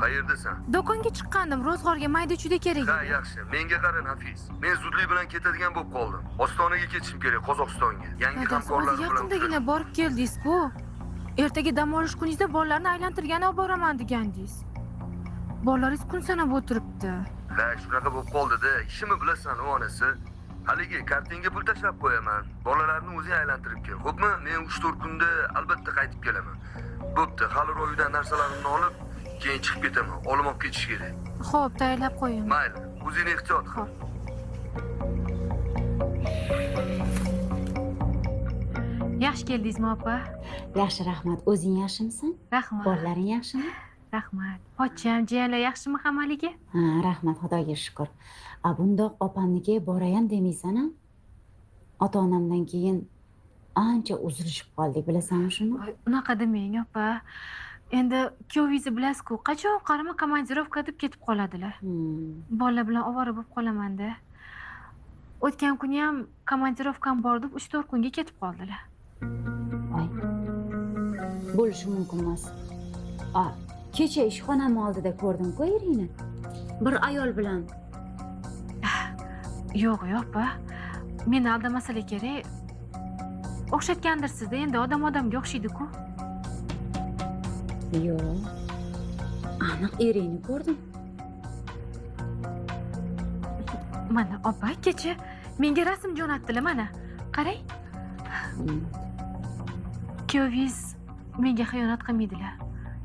Qayerdasan? Do'konga chiqqandim, ro'zg'orga mayda-chuyda kerak Ha, edi. yaxshi. Menga qara Nafiz. Men zudlik bilan ketadigan bo'lib qoldim. Ostonaga ketishim kerak, Qozog'istonga. Yangi Dadasi, hamkorlar o'zi bilan. yaqindagina borib keldingiz-ku. Ertaga dam olish kuningizda bolalarni aylantirgani olib boraman degandingiz. Bolalaringiz kun sanab o'tiribdi. Ha, shunaqa bo'lib qoldi-da. Ishimni bilasan, u onasi. Haligi kartinga pul tashlab qo'yaman. Bolalarni o'zing aylantirib kel. Xo'pmi? Men 3-4 kunda albatta qaytib kelaman. Bo'pti, hali ro'yidan narsalarimni olib, keyin chiqib ketaman. Olim olib ketish kerak. Xo'p, tayyorlab qo'ying. Mayli, o'zingni ehtiyot qil. Xo'p. Yaxshi keldingizmi, opa? Yaxshi, rahmat. O'zing yaxshimisan? Rahmat. Bolalaring yaxshimi? Rahmat. Pochcham, jiyanlar yaxshimi hammaliga? Ha, rahmat, Xudoga shukr. Bundoq opamnikiga borayan demaysan-a? Ota-onamdan keyin ancha uzilishib qoldik, bilasanmi shuni? Voy, unaqa demang, opa. Endi kuyovingizni bilasiz-ku, qachon qarama komandirovka deb ketib qoladilar. Bolalar bilan ovora bo'lib qolaman-da. O'tgan kuni ham komandirovkam bor deb 3-4 kunga ketib qoldilar. Voy. Bo'lishi mumkin emas. Kecha ishxonam oldida ko'rdim-ku eringni. Bir ayol bilan. Yo'q, opa. Meni aldamasalar kerak. O'xshatgandirsiz-da, endi odam odamga o'xshaydi-ku. Yo'q. Aniq eringni ko'rdim. Mana opa, kecha menga rasm jo'natdilar, mana. Qarang. Kuyovingiz menga xiyonat qilmaydilar.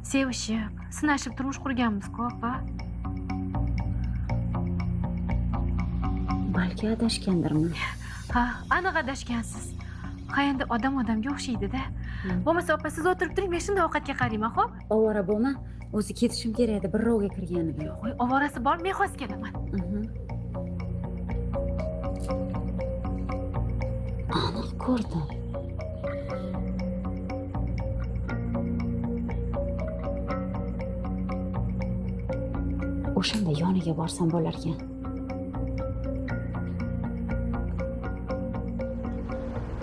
Sevishib, sinashib turmush qurganmiz-ku, opa. Balki adashgandirman. Ha, aniq adashgansiz. Ha, endi odam odamga o'xshaydi-da. Bo'lmasa opa, siz o'tirib turing, men shunday ovqatga qarayman, xo'p? Ovora bo'lma. O'zi ketishim kerak edi, bir rovga kirgan edim. Voy, ovorasi bor, men xos kelaman. Aniq ko'rdim. O'shanda yoniga borsam bo'larkan.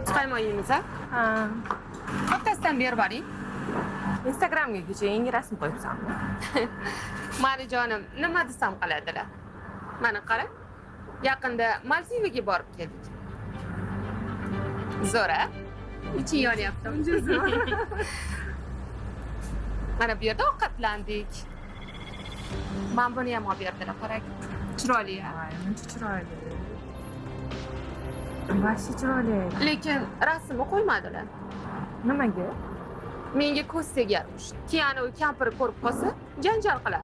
Chiqaymoqyimiz, ha? Ha. Bittasidan berib boring. Instagramga kecha yangi rasm qo'yibsan. Marijonim, nima desam qiladilar? Mana qara. Yaqinda Maldivaga borib keldik. Zo'r-a? Iching yonyapti. Mana bu yerda ovqatlandik. Men buni ham olib berdilar, qarang. Chiroyli-a? Voy, muncha chiroyli. Vashti chiroyli. Lekin rasmni qo'ymadilar. Nimaga? Menga ko'z tegarmish. Keyin u kampir ko'rib qolsa, janjal qiladi.